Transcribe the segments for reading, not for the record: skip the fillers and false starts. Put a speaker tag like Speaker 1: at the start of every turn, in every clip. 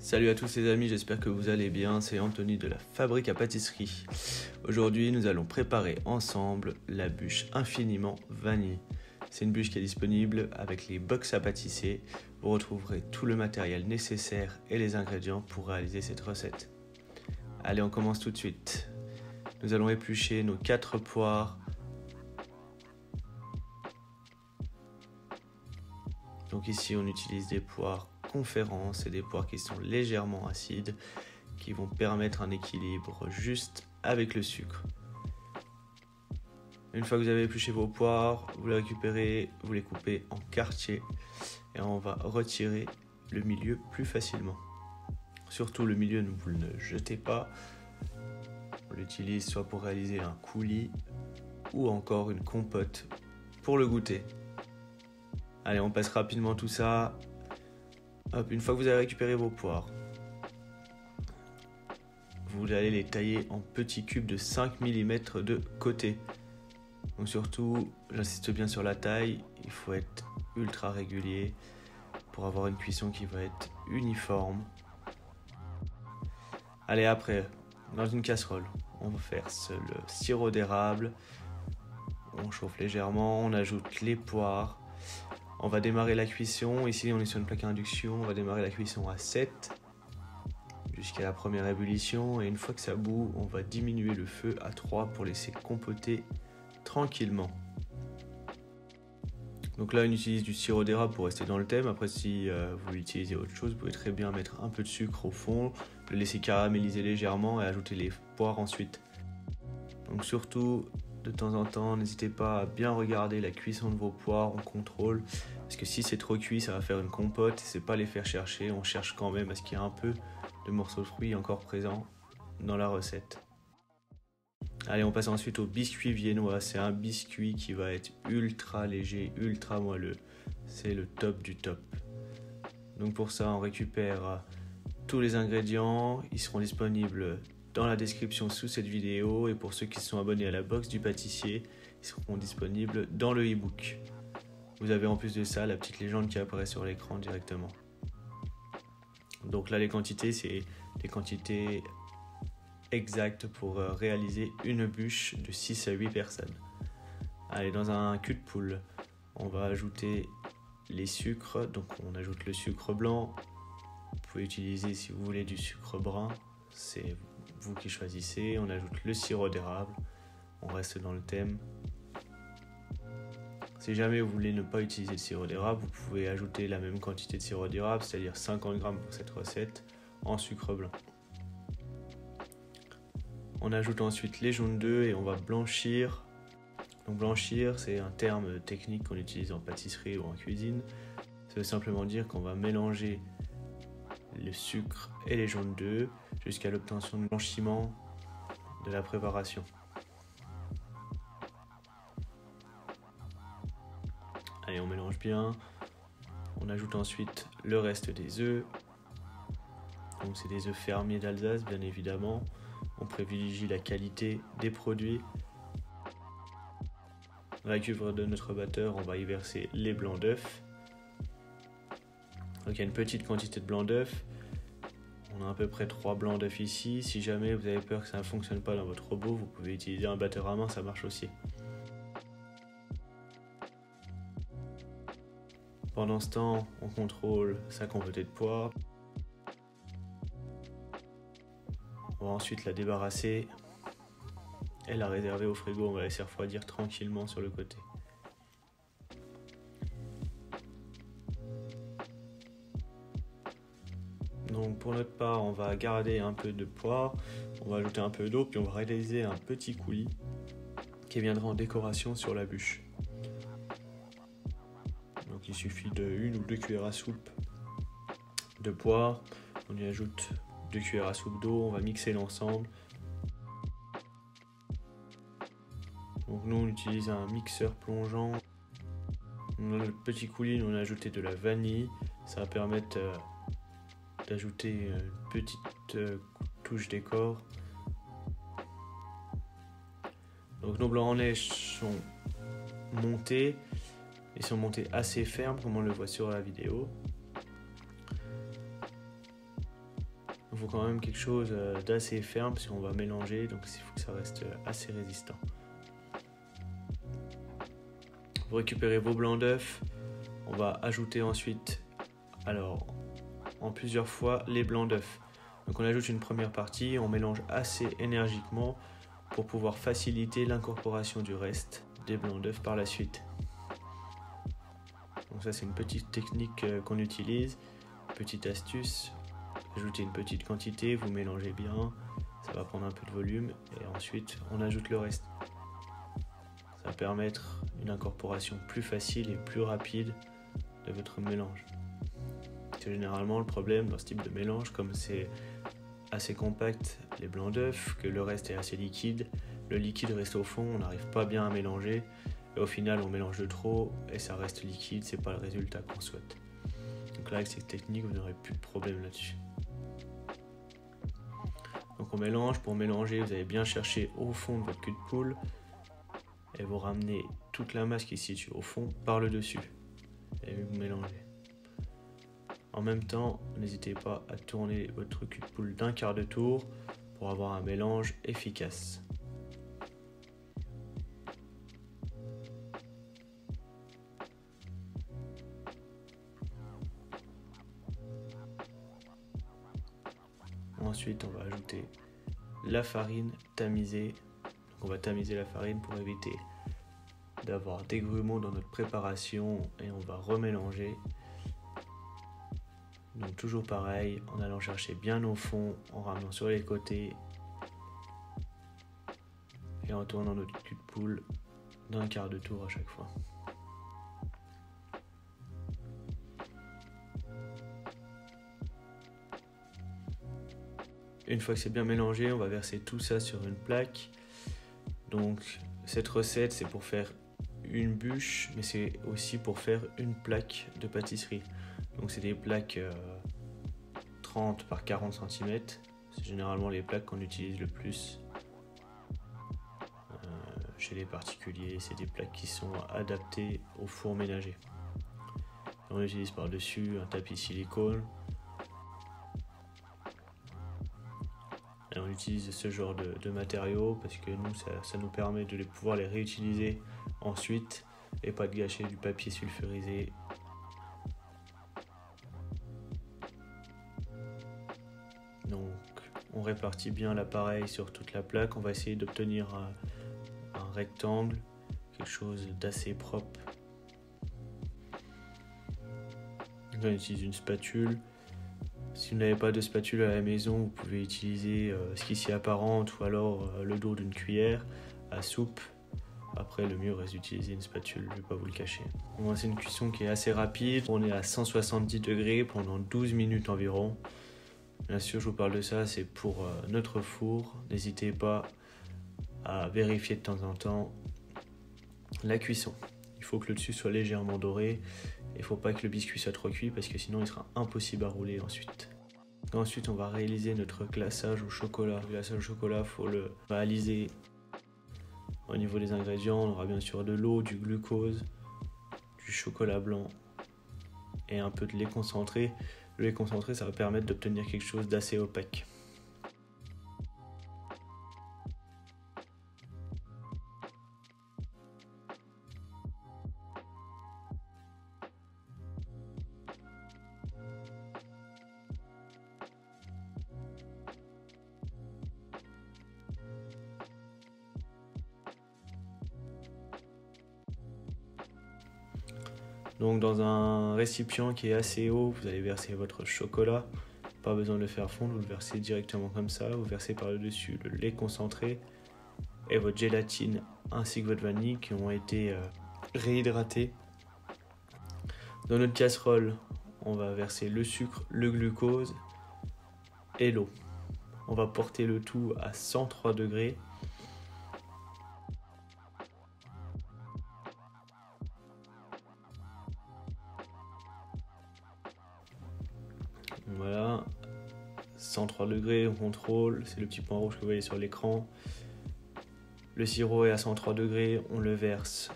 Speaker 1: Salut à tous les amis, j'espère que vous allez bien, c'est Anthony de la Fabrique à Pâtisserie. Aujourd'hui nous allons préparer ensemble la bûche Infiniment Vanille. C'est une bûche qui est disponible avec les box à pâtisser. Vous retrouverez tout le matériel nécessaire et les ingrédients pour réaliser cette recette. Allez, on commence tout de suite. Nous allons éplucher nos 4 poires. Donc ici on utilise des poires Conférence et des poires qui sont légèrement acides, qui vont permettre un équilibre juste avec le sucre. Une fois que vous avez épluché vos poires, vous les récupérez, vous les coupez en quartiers et on va retirer le milieu plus facilement. Surtout le milieu, vous ne le jetez pas. On l'utilise soit pour réaliser un coulis ou encore une compote pour le goûter. Allez, on passe rapidement tout ça. Hop, une fois que vous avez récupéré vos poires, vous allez les tailler en petits cubes de 5 mm de côté. Donc surtout, j'insiste bien sur la taille, il faut être ultra régulier pour avoir une cuisson qui va être uniforme. Allez, après, dans une casserole, on va faire le sirop d'érable. On chauffe légèrement, on ajoute les poires. On va démarrer la cuisson, ici on est sur une plaque à induction, on va démarrer la cuisson à 7 jusqu'à la première ébullition et une fois que ça bout, on va diminuer le feu à 3 pour laisser compoter tranquillement. Donc là on utilise du sirop d'érable pour rester dans le thème, après si vous utilisez autre chose, vous pouvez très bien mettre un peu de sucre au fond, le laisser caraméliser légèrement et ajouter les poires ensuite. Donc surtout, de temps en temps, n'hésitez pas à bien regarder la cuisson de vos poires, on contrôle. Parce que si c'est trop cuit, ça va faire une compote, c'est pas les faire chercher. On cherche quand même à ce qu'il y ait un peu de morceaux de fruits encore présents dans la recette. Allez, on passe ensuite au biscuit viennois. C'est un biscuit qui va être ultra léger, ultra moelleux. C'est le top du top. Donc pour ça, on récupère tous les ingrédients. Ils seront disponibles dans la description sous cette vidéo et pour ceux qui sont abonnés à la box du pâtissier, ils seront disponibles dans le e-book. Vous avez en plus de ça la petite légende qui apparaît sur l'écran directement. Donc là les quantités, c'est les quantités exactes pour réaliser une bûche de 6 à 8 personnes. Allez, dans un cul de poule, on va ajouter les sucres, donc on ajoute le sucre blanc. Vous pouvez utiliser si vous voulez du sucre brun, c'est vous qui choisissez. On ajoute le sirop d'érable, on reste dans le thème. Si jamais vous voulez ne pas utiliser le sirop d'érable, vous pouvez ajouter la même quantité de sirop d'érable, c'est-à-dire 50 g pour cette recette, en sucre blanc. On ajoute ensuite les jaunes d'œufs et on va blanchir. Donc blanchir, c'est un terme technique qu'on utilise en pâtisserie ou en cuisine. Ça veut simplement dire qu'on va mélanger le sucre et les jaunes d'œufs jusqu'à l'obtention de blanchiment de la préparation. Allez, on mélange bien. On ajoute ensuite le reste des œufs. Donc c'est des œufs fermiers d'Alsace, bien évidemment. On privilégie la qualité des produits. Dans la cuve de notre batteur, on va y verser les blancs d'œufs. Donc il y a une petite quantité de blancs d'œufs. On a à peu près 3 blancs d'œufs ici. Si jamais vous avez peur que ça ne fonctionne pas dans votre robot, vous pouvez utiliser un batteur à main, ça marche aussi. Pendant ce temps, on contrôle sa compotée de poires. On va ensuite la débarrasser et la réserver au frigo. On va laisser refroidir tranquillement sur le côté. Donc pour notre part, on va garder un peu de poire, on va ajouter un peu d'eau, puis on va réaliser un petit coulis qui viendra en décoration sur la bûche. Donc il suffit de 1 ou 2 cuillères à soupe de poire, on y ajoute 2 cuillères à soupe d'eau, on va mixer l'ensemble. Donc nous on utilise un mixeur plongeant. Dans le petit coulis, on a ajouté de la vanille, ça va permettre d'ajouter une petite touche décor. Donc nos blancs en neige sont montés, ils sont montés assez fermes comme on le voit sur la vidéo. Il faut quand même quelque chose d'assez ferme parce qu'on va mélanger, donc il faut que ça reste assez résistant. Vous récupérez vos blancs d'œufs, on va ajouter ensuite, alors en plusieurs fois, les blancs d'œufs. Donc on ajoute une première partie, on mélange assez énergiquement pour pouvoir faciliter l'incorporation du reste des blancs d'œufs par la suite. Donc ça c'est une petite technique qu'on utilise, petite astuce. Ajoutez une petite quantité, vous mélangez bien, ça va prendre un peu de volume et ensuite on ajoute le reste. Ça va permettre une incorporation plus facile et plus rapide de votre mélange. C'est généralement le problème dans ce type de mélange, comme c'est assez compact les blancs d'œufs, que le reste est assez liquide, le liquide reste au fond, on n'arrive pas bien à mélanger et au final on mélange de trop et ça reste liquide, c'est pas le résultat qu'on souhaite. Donc là avec cette technique vous n'aurez plus de problème là-dessus. Donc on mélange, pour mélanger vous allez bien chercher au fond de votre cul de poule et vous ramenez toute la masse qui se situe au fond par le dessus et vous mélangez. En même temps, n'hésitez pas à tourner votre cul de poule d'un quart de tour pour avoir un mélange efficace. Ensuite, on va ajouter la farine tamisée. Donc, on va tamiser la farine pour éviter d'avoir des grumeaux dans notre préparation et on va remélanger. Donc toujours pareil, en allant chercher bien au fond, en ramenant sur les côtés et en tournant notre cul de poule d'un quart de tour à chaque fois. Une fois que c'est bien mélangé, on va verser tout ça sur une plaque. Donc cette recette c'est pour faire une bûche, mais c'est aussi pour faire une plaque de pâtisserie. Donc c'est des plaques 30 par 40 cm. C'est généralement les plaques qu'on utilise le plus chez les particuliers. C'est des plaques qui sont adaptées au four ménager. On utilise par-dessus un tapis silicone. Et on utilise ce genre de matériaux parce que nous, ça nous permet de pouvoir les réutiliser ensuite et pas de gâcher du papier sulfurisé. Donc on répartit bien l'appareil sur toute la plaque. On va essayer d'obtenir un rectangle, quelque chose d'assez propre. On utilise une spatule. Si vous n'avez pas de spatule à la maison, vous pouvez utiliser ce qui s'y apparente ou alors le dos d'une cuillère à soupe. Après, le mieux reste d'utiliser une spatule, je ne vais pas vous le cacher. Bon, c'est une cuisson qui est assez rapide. On est à 170 degrés pendant 12 minutes environ. Bien sûr, je vous parle de ça, c'est pour notre four. N'hésitez pas à vérifier de temps en temps la cuisson. Il faut que le dessus soit légèrement doré. Il ne faut pas que le biscuit soit trop cuit parce que sinon il sera impossible à rouler ensuite. Ensuite, on va réaliser notre glaçage au chocolat. Le glaçage au chocolat, il faut le réaliser. Au niveau des ingrédients, on aura bien sûr de l'eau, du glucose, du chocolat blanc et un peu de lait concentré. Le lait concentré, ça va permettre d'obtenir quelque chose d'assez opaque. Donc dans un récipient qui est assez haut, vous allez verser votre chocolat. Pas besoin de le faire fondre, vous le versez directement comme ça. Vous versez par le dessus le lait concentré et votre gélatine ainsi que votre vanille qui ont été réhydratés. Dans notre casserole, on va verser le sucre, le glucose et l'eau. On va porter le tout à 103 degrés. Voilà, 103 degrés, on contrôle, c'est le petit point rouge que vous voyez sur l'écran. Le sirop est à 103 degrés, on le verse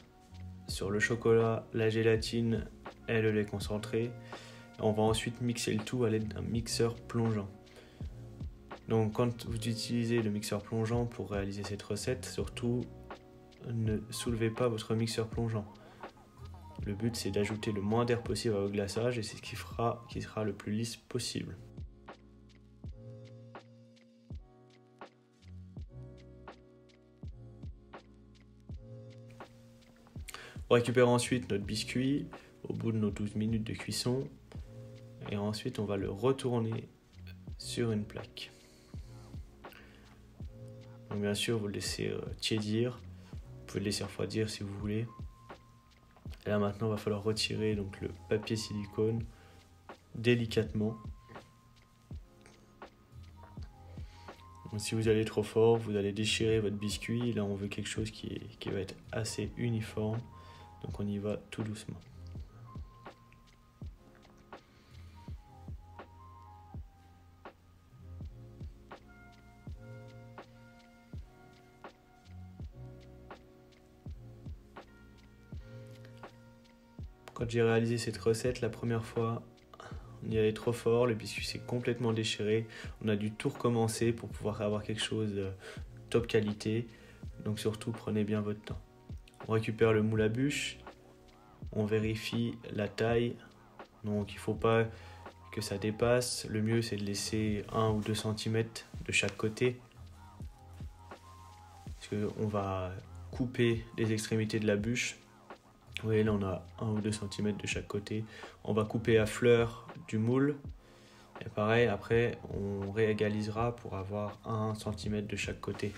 Speaker 1: sur le chocolat, la gélatine et le lait concentré. On va ensuite mixer le tout à l'aide d'un mixeur plongeant. Donc quand vous utilisez le mixeur plongeant pour réaliser cette recette, surtout ne soulevez pas votre mixeur plongeant. Le but c'est d'ajouter le moins d'air possible à vos glaçages et c'est ce qui sera le plus lisse possible. On récupère ensuite notre biscuit au bout de nos 12 minutes de cuisson et ensuite on va le retourner sur une plaque. Donc bien sûr vous le laissez tiédir, vous pouvez le laisser refroidir si vous voulez. Et là maintenant il va falloir retirer donc, le papier silicone délicatement. Donc, si vous allez trop fort, vous allez déchirer votre biscuit. Là on veut quelque chose qui va être assez uniforme. Donc on y va tout doucement. Quand j'ai réalisé cette recette la première fois, on y allait trop fort, le biscuit s'est complètement déchiré. On a dû tout recommencer pour pouvoir avoir quelque chose de top qualité. Donc surtout prenez bien votre temps. On récupère le moule à bûche, on vérifie la taille, donc il ne faut pas que ça dépasse. Le mieux c'est de laisser 1 ou 2 cm de chaque côté, parce qu'on va couper les extrémités de la bûche. Vous voyez là on a 1 ou 2 cm de chaque côté. On va couper à fleur du moule, et pareil après on réégalisera pour avoir 1 cm de chaque côté.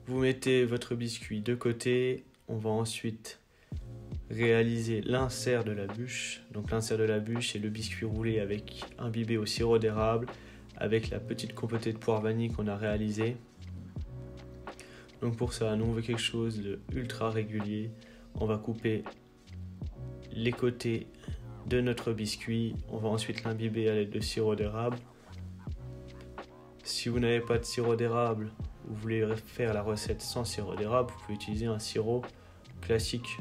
Speaker 1: Vous mettez votre biscuit de côté, on va ensuite réaliser l'insert de la bûche. Donc l'insert de la bûche, c'est le biscuit roulé avec imbibé au sirop d'érable, avec la petite compotée de poire vanille qu'on a réalisée. Donc pour ça, nous on veut quelque chose de ultra régulier. On va couper les côtés de notre biscuit, on va ensuite l'imbiber à l'aide de sirop d'érable. Si vous n'avez pas de sirop d'érable, vous voulez faire la recette sans sirop d'érable, vous pouvez utiliser un sirop classique.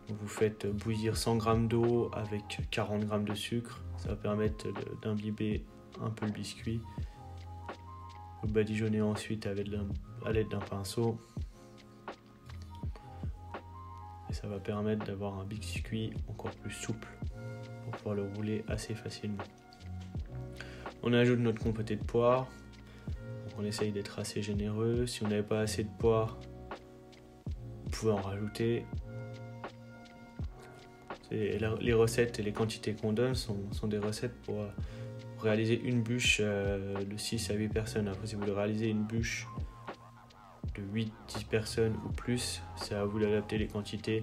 Speaker 1: Vous faites bouillir 100 g d'eau avec 40 g de sucre, ça va permettre d'imbiber un peu le biscuit. Vous badigeonnez ensuite à l'aide d'un pinceau et ça va permettre d'avoir un biscuit encore plus souple pour pouvoir le rouler assez facilement. On ajoute notre compotée de poire. On essaye d'être assez généreux. Si on n'avait pas assez de poire, vous pouvez en rajouter. Les recettes et les quantités qu'on donne sont des recettes pour réaliser une bûche de 6 à 8 personnes. Après, si vous voulez réaliser une bûche de 8-10 personnes ou plus, c'est à vous d'adapter les quantités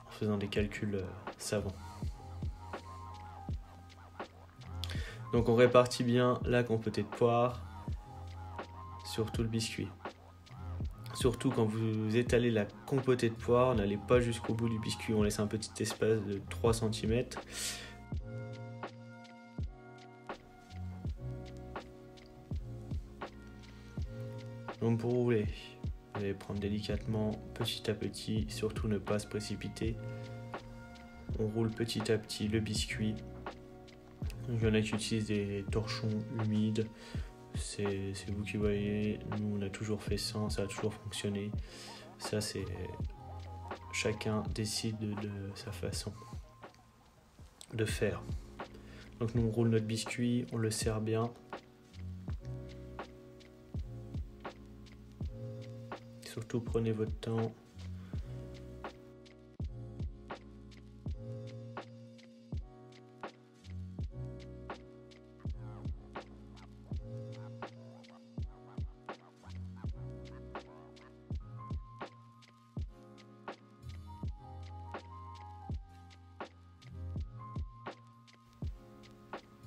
Speaker 1: en faisant des calculs savants. Donc on répartit bien la compotée de poire sur tout le biscuit. Surtout quand vous étalez la compotée de poire, n'allez pas jusqu'au bout du biscuit, on laisse un petit espace de 3 cm. Donc pour rouler, vous allez prendre délicatement, petit à petit, surtout ne pas se précipiter. On roule petit à petit le biscuit. Il y en a qui utilisent des torchons humides, c'est vous qui voyez, nous on a toujours fait ça a toujours fonctionné. Ça c'est chacun décide de sa façon de faire. Donc nous on roule notre biscuit, on le serre bien. Surtout prenez votre temps.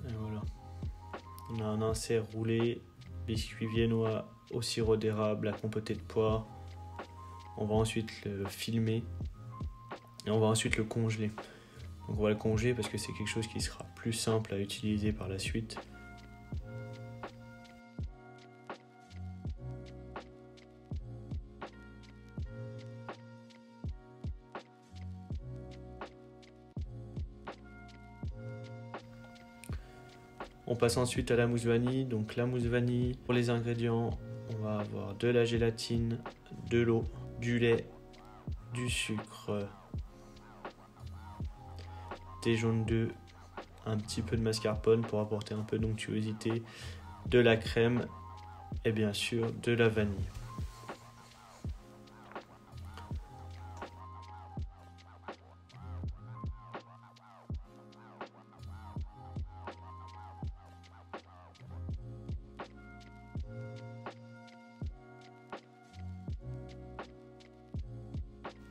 Speaker 1: Et voilà. On a un insert roulé, biscuit viennois au sirop d'érable, la compotée de poire. On va ensuite le filmer et on va ensuite le congeler. Donc on va le congeler parce que c'est quelque chose qui sera plus simple à utiliser par la suite. On passe ensuite à la mousse vanille. Donc la mousse vanille, pour les ingrédients, on va avoir de la gélatine, de l'eau, du lait, du sucre, des jaunes d'œufs, un petit peu de mascarpone pour apporter un peu d'onctuosité, de la crème et bien sûr de la vanille.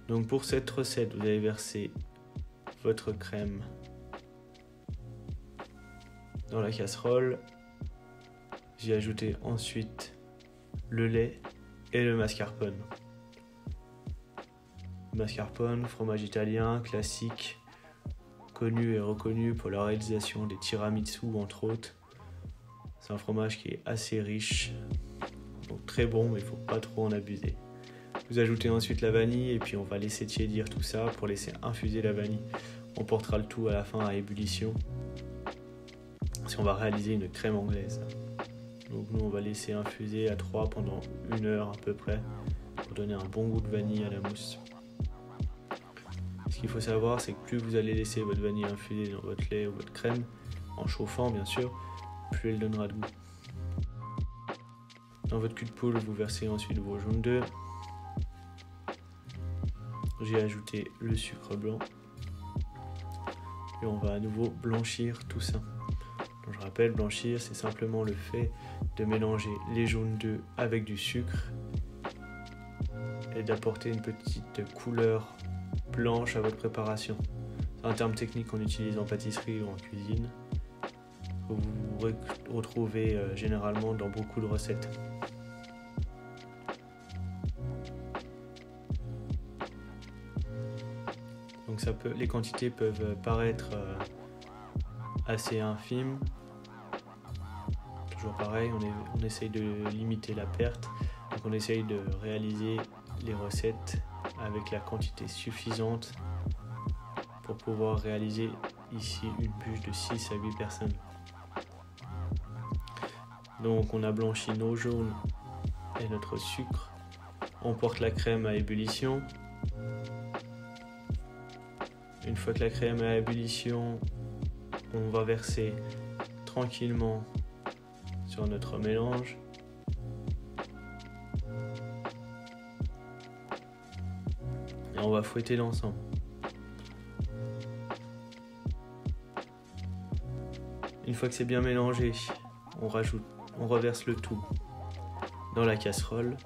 Speaker 1: Donc pour cette recette, vous allez verser votre crème dans la casserole. J'y ai ajouté ensuite le lait et le mascarpone. Mascarpone, fromage italien classique, connu et reconnu pour la réalisation des tiramisu entre autres. C'est un fromage qui est assez riche, donc très bon, mais il ne faut pas trop en abuser. Vous ajoutez ensuite la vanille et puis on va laisser tiédir tout ça pour laisser infuser la vanille. On portera le tout à la fin à ébullition. Si on va réaliser une crème anglaise. Donc nous on va laisser infuser à 3 pendant 1 heure à peu près pour donner un bon goût de vanille à la mousse. Ce qu'il faut savoir, c'est que plus vous allez laisser votre vanille infuser dans votre lait ou votre crème, en chauffant bien sûr, plus elle donnera de goût. Dans votre cul de poule, vous versez ensuite vos jaunes d'œufs. J'ai ajouté le sucre blanc et on va à nouveau blanchir tout ça. Donc je rappelle, blanchir, c'est simplement le fait de mélanger les jaunes d'œufs avec du sucre et d'apporter une petite couleur blanche à votre préparation. C'est un terme technique qu'on utilise en pâtisserie ou en cuisine, que vous retrouvez généralement dans beaucoup de recettes. Donc les quantités peuvent paraître assez infimes. Toujours pareil, on essaye de limiter la perte. Donc on essaye de réaliser les recettes avec la quantité suffisante pour pouvoir réaliser ici une bûche de 6 à 8 personnes. Donc on a blanchi nos jaunes et notre sucre. On porte la crème à ébullition. Une fois que la crème est à ébullition, on va verser tranquillement sur notre mélange. Et on va fouetter l'ensemble. Une fois que c'est bien mélangé, on reverse le tout dans la casserole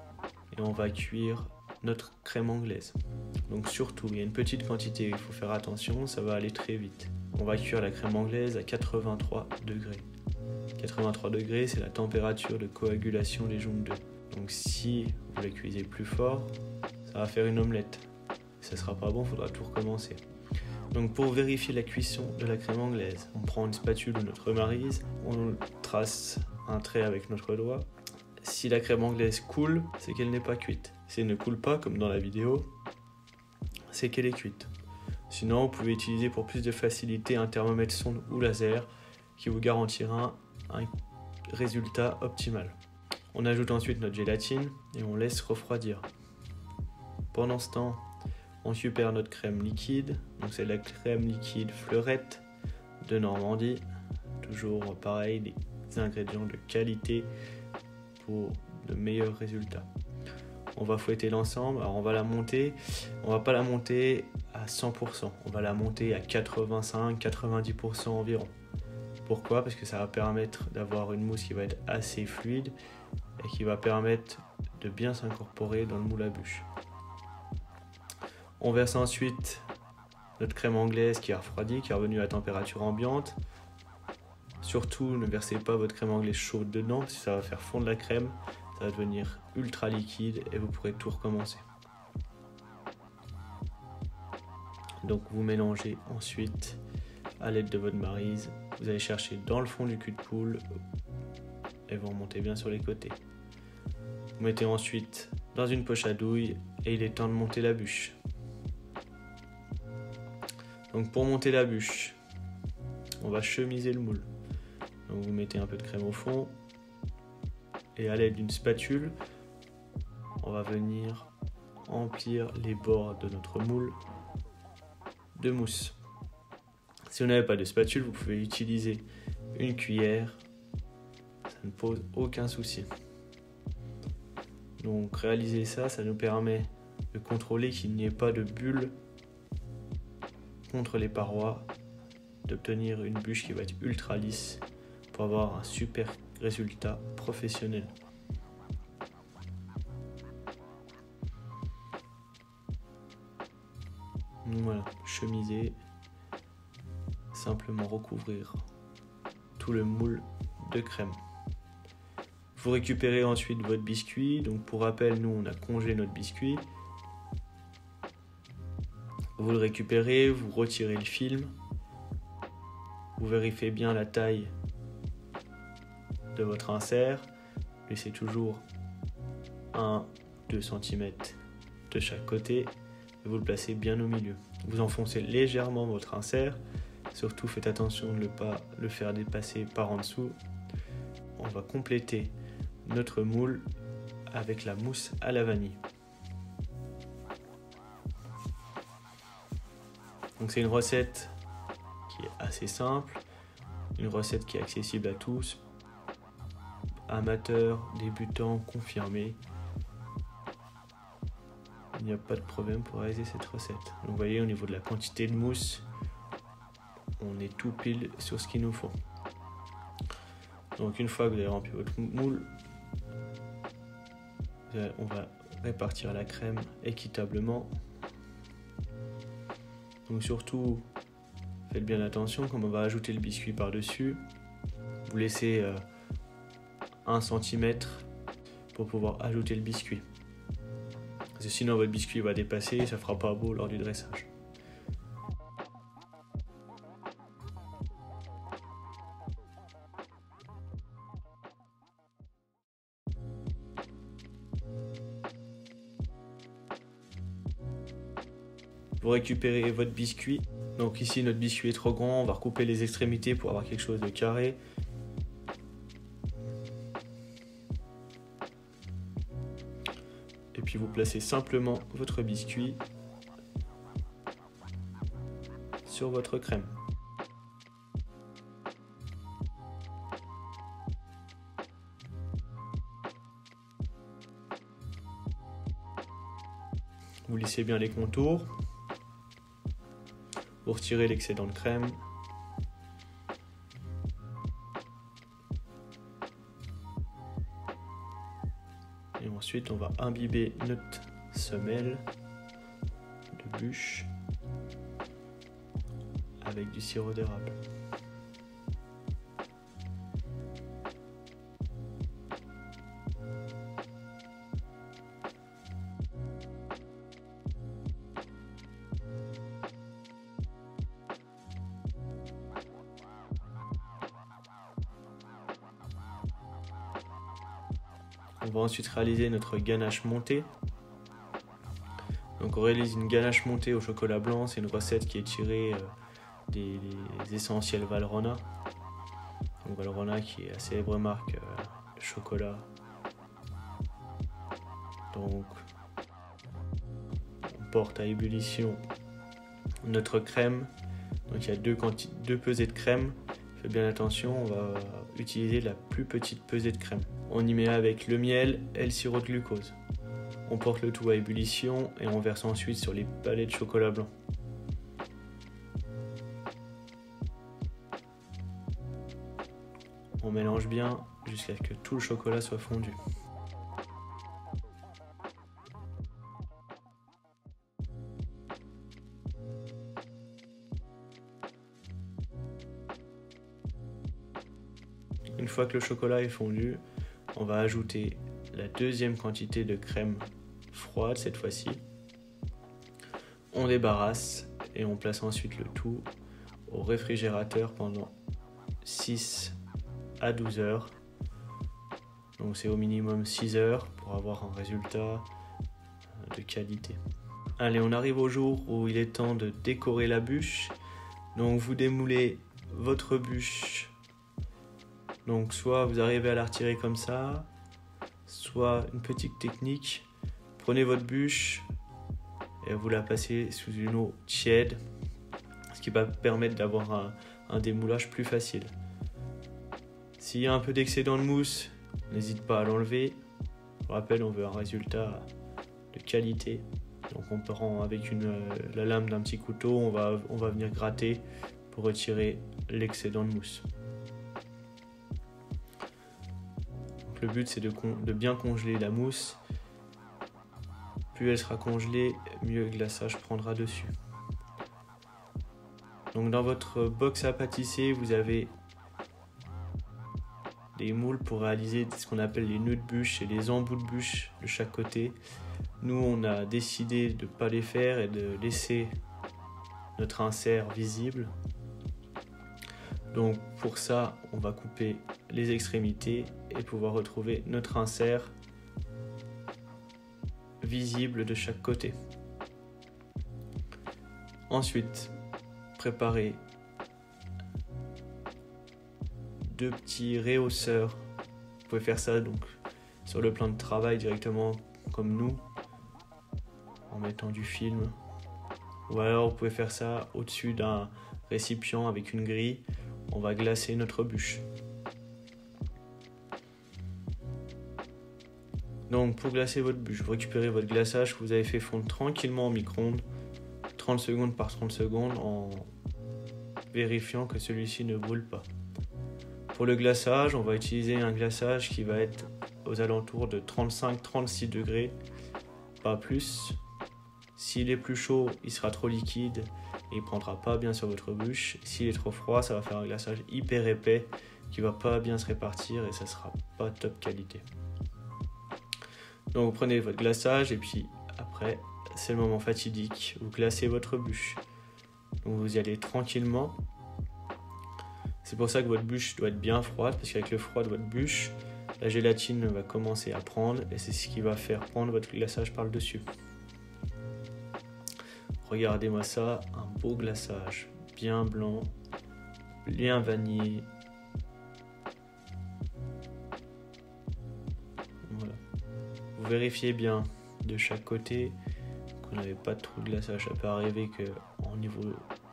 Speaker 1: et on va cuire notre crème anglaise. Donc surtout, il y a une petite quantité, il faut faire attention, ça va aller très vite. On va cuire la crème anglaise à 83 degrés. 83 degrés, c'est la température de coagulation des jaunes d'œufs. Donc si vous la cuisez plus fort, ça va faire une omelette. Ça sera pas bon, il faudra tout recommencer. Donc pour vérifier la cuisson de la crème anglaise, on prend une spatule ou notre maryse, on trace un trait avec notre doigt. Si la crème anglaise coule, c'est qu'elle n'est pas cuite. Si elle ne coule pas, comme dans la vidéo, c'est qu'elle est cuite. Sinon, vous pouvez utiliser pour plus de facilité un thermomètre sonde ou laser qui vous garantira un résultat optimal. On ajoute ensuite notre gélatine et on laisse refroidir. Pendant ce temps, on supère notre crème liquide. Donc c'est la crème liquide Fleurette de Normandie. Toujours pareil, des ingrédients de qualité pour de meilleurs résultats. On va fouetter l'ensemble. Alors on va la monter. On va pas la monter à 100%. On va la monter à 85-90% environ. Pourquoi ? Parce que ça va permettre d'avoir une mousse qui va être assez fluide et qui va permettre de bien s'incorporer dans le moule à bûche. On verse ensuite notre crème anglaise qui est refroidie, qui est revenue à température ambiante. Surtout, ne versez pas votre crème anglaise chaude dedans, parce que ça va faire fondre la crème, ça va devenir ultra liquide et vous pourrez tout recommencer. Donc vous mélangez ensuite à l'aide de votre maryse. Vous allez chercher dans le fond du cul de poule et vous remontez bien sur les côtés. Vous mettez ensuite dans une poche à douille et il est temps de monter la bûche. Donc pour monter la bûche, on va chemiser le moule. Donc vous mettez un peu de crème au fond et à l'aide d'une spatule, on va venir emplir les bords de notre moule de mousse. Si vous n'avez pas de spatule, vous pouvez utiliser une cuillère, ça ne pose aucun souci. Donc réaliser ça, ça nous permet de contrôler qu'il n'y ait pas de bulles contre les parois, d'obtenir une bûche qui va être ultra lisse pour avoir un super résultat professionnel. Donc voilà, chemiser, simplement recouvrir tout le moule de crème. Vous récupérez ensuite votre biscuit. Donc pour rappel, nous on a congelé notre biscuit. Vous le récupérez, vous retirez le film. Vous vérifiez bien la taille de votre insert. Laissez toujours 1-2 cm de chaque côté. Et vous le placez bien au milieu. Vous enfoncez légèrement votre insert. Surtout faites attention de ne pas le faire dépasser par en dessous. On va compléter notre moule avec la mousse à la vanille. Donc c'est une recette qui est assez simple, une recette qui est accessible à tous, amateurs, débutants, confirmés. Il n'y a pas de problème pour réaliser cette recette. Donc vous voyez, au niveau de la quantité de mousse, on est tout pile sur ce qu'il nous faut. Donc une fois que vous avez rempli votre moule, on va répartir la crème équitablement. Donc surtout, faites bien attention, comme on va ajouter le biscuit par-dessus, vous laissez 1 cm pour pouvoir ajouter le biscuit. Parce que sinon votre biscuit va dépasser et ça fera pas beau lors du dressage. Vous récupérez votre biscuit. Donc ici notre biscuit est trop grand, on va recouper les extrémités pour avoir quelque chose de carré. Et puis vous placez simplement votre biscuit sur votre crème. Vous lissez bien les contours. Vous retirez l'excédent de crème. Et ensuite, on va imbiber notre semelle de bûche avec du sirop d'érable. On va ensuite réaliser notre ganache montée. Donc on réalise une ganache montée au chocolat blanc. C'est une recette qui est tirée des essentiels Valrhona. Donc Valrhona qui est la célèbre marque de chocolat. Donc on porte à ébullition notre crème. Donc il y a deux pesées de crème. Faites bien attention, on va utiliser la plus petite pesée de crème. On y met avec le miel et le sirop de glucose. On porte le tout à ébullition et on verse ensuite sur les palets de chocolat blanc. On mélange bien jusqu'à ce que tout le chocolat soit fondu. Une fois que le chocolat est fondu, on va ajouter la deuxième quantité de crème froide cette fois-ci. On débarrasse et on place ensuite le tout au réfrigérateur pendant 6 à 12 heures. Donc c'est au minimum 6 heures pour avoir un résultat de qualité. Allez, on arrive au jour où il est temps de décorer la bûche. Donc vous démoulez votre bûche. Donc soit vous arrivez à la retirer comme ça, soit une petite technique. Prenez votre bûche et vous la passez sous une eau tiède, ce qui va permettre d'avoir un démoulage plus facile. S'il y a un peu d'excédent de mousse, n'hésite pas à l'enlever. Je vous rappelle, on veut un résultat de qualité. Donc on prend avec la lame d'un petit couteau, on va venir gratter pour retirer l'excédent de mousse. Donc le but c'est de bien congeler la mousse. Plus elle sera congelée, mieux le glaçage prendra dessus. Donc dans votre box à pâtisser, vous avez des moules pour réaliser ce qu'on appelle les nœuds de bûche et les embouts de bûche de chaque côté. Nous, on a décidé de ne pas les faire et de laisser notre insert visible. Donc pour ça, on va couper les extrémités et pouvoir retrouver notre insert visible de chaque côté. Ensuite, préparez 2 petits réhausseurs. Vous pouvez faire ça donc sur le plan de travail directement comme nous, en mettant du film. Ou alors vous pouvez faire ça au-dessus d'un récipient avec une grille. On va glacer notre bûche. Donc pour glacer votre bûche, vous récupérez votre glaçage que vous avez fait fondre tranquillement au micro-ondes, 30 secondes par 30 secondes, en vérifiant que celui-ci ne brûle pas. Pour le glaçage, on va utiliser un glaçage qui va être aux alentours de 35-36 degrés, pas plus. S'il est plus chaud, il sera trop liquide et il ne prendra pas bien sur votre bûche. S'il est trop froid, ça va faire un glaçage hyper épais qui ne va pas bien se répartir et ça ne sera pas top qualité. Donc vous prenez votre glaçage et puis après, c'est le moment fatidique. Vous glacez votre bûche. Donc vous y allez tranquillement. C'est pour ça que votre bûche doit être bien froide, parce qu'avec le froid de votre bûche, la gélatine va commencer à prendre et c'est ce qui va faire prendre votre glaçage par le dessus. Regardez-moi ça, un beau glaçage, bien blanc, bien vanillé. Voilà. Vous vérifiez bien de chaque côté qu'on n'avait pas de trou de glaçage. Ça peut arriver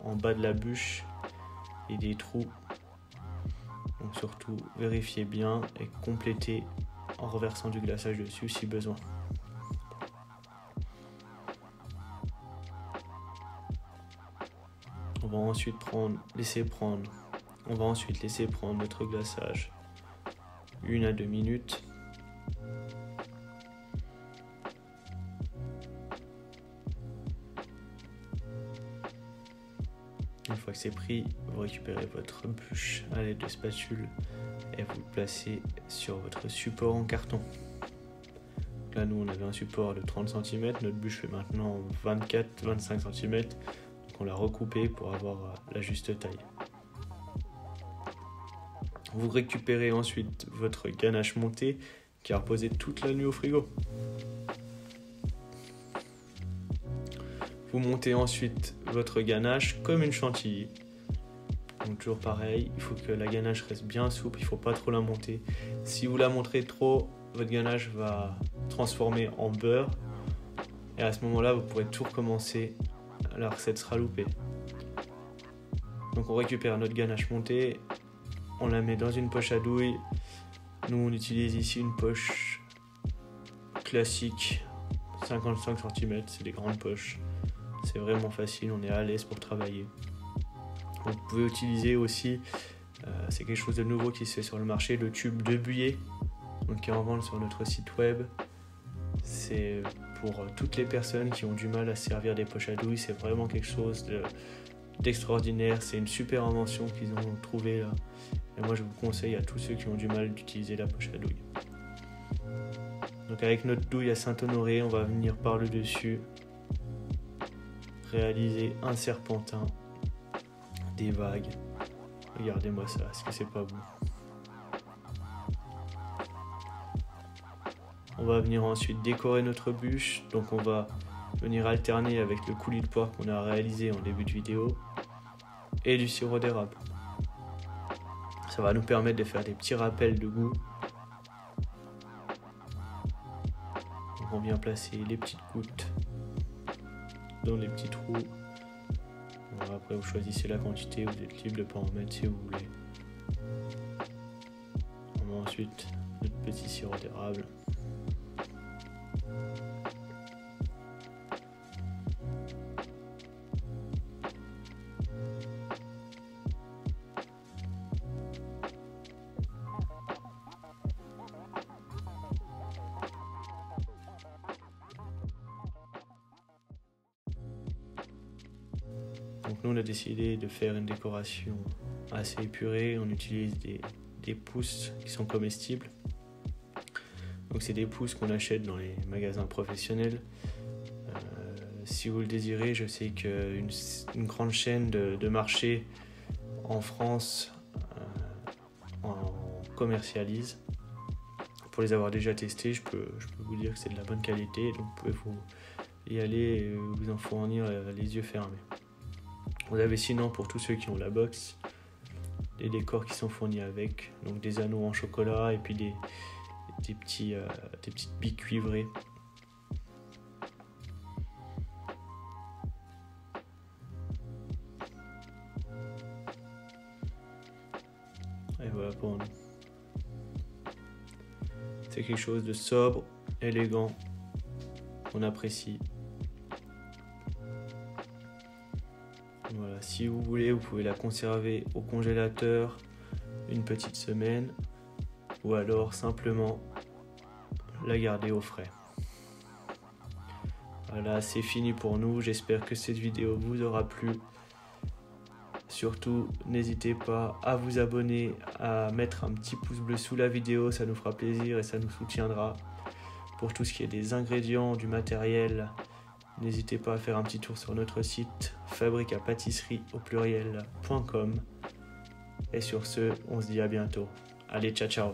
Speaker 1: en bas de la bûche, il y ait des trous. Donc surtout, vérifiez bien et complétez en reversant du glaçage dessus si besoin. On va ensuite laisser prendre notre glaçage 1 à 2 minutes. Une fois que c'est pris, vous récupérez votre bûche à l'aide de spatule et vous le placez sur votre support en carton. Là, nous, on avait un support de 30 cm, notre bûche fait maintenant 24-25 cm. Donc on l'a recoupé pour avoir la juste taille. Vous récupérez ensuite votre ganache montée qui a reposé toute la nuit au frigo. Vous montez ensuite votre ganache comme une chantilly. Donc toujours pareil, il faut que la ganache reste bien souple, il ne faut pas trop la monter. Si vous la montrez trop, votre ganache va transformer en beurre. Et à ce moment-là, vous pourrez tout recommencer, la recette sera loupée. Donc on récupère notre ganache montée, on la met dans une poche à douille. Nous on utilise ici une poche classique, 55 cm, c'est des grandes poches. C'est vraiment facile, on est à l'aise pour travailler. Vous pouvez utiliser aussi, c'est quelque chose de nouveau qui se fait sur le marché, le tube de buée, donc qui est en vente sur notre site web. C'est pour toutes les personnes qui ont du mal à se servir des poches à douille, c'est vraiment quelque chose d'extraordinaire. C'est une super invention qu'ils ont trouvée là. Et moi je vous conseille à tous ceux qui ont du mal d'utiliser la poche à douille. Donc avec notre douille à Saint-Honoré, on va venir par le dessus réaliser un serpentin des vagues. Regardez-moi ça, est-ce que c'est pas beau? On va venir ensuite décorer notre bûche, donc on va venir alterner avec le coulis de poire qu'on a réalisé en début de vidéo et du sirop d'érable. Ça va nous permettre de faire des petits rappels de goût. Donc on vient placer les petites gouttes dans les petits trous. Alors après vous choisissez la quantité, vous êtes libre de ne pas en mettre si vous voulez. On met ensuite notre petit sirop d'érable. Donc nous on a décidé de faire une décoration assez épurée, on utilise des pousses qui sont comestibles. Donc c'est des pousses qu'on achète dans les magasins professionnels. Si vous le désirez, je sais qu'une grande chaîne de marché en France en commercialise. Pour les avoir déjà testés, je peux vous dire que c'est de la bonne qualité, donc vous pouvez vous y aller et vous en fournir les yeux fermés. Vous avez sinon, pour tous ceux qui ont la box, des décors qui sont fournis avec, donc des anneaux en chocolat et puis des petites billes cuivrées. Et voilà pour nous. C'est quelque chose de sobre, élégant, qu'on apprécie. Voilà, si vous voulez, vous pouvez la conserver au congélateur une petite semaine ou alors simplement la garder au frais. Voilà, c'est fini pour nous. J'espère que cette vidéo vous aura plu. Surtout, n'hésitez pas à vous abonner, à mettre un petit pouce bleu sous la vidéo, ça nous fera plaisir et ça nous soutiendra. Pour tout ce qui est des ingrédients, du matériel, n'hésitez pas à faire un petit tour sur notre site fabriqueapatisserie.com. Et sur ce, on se dit à bientôt. Allez, ciao ciao.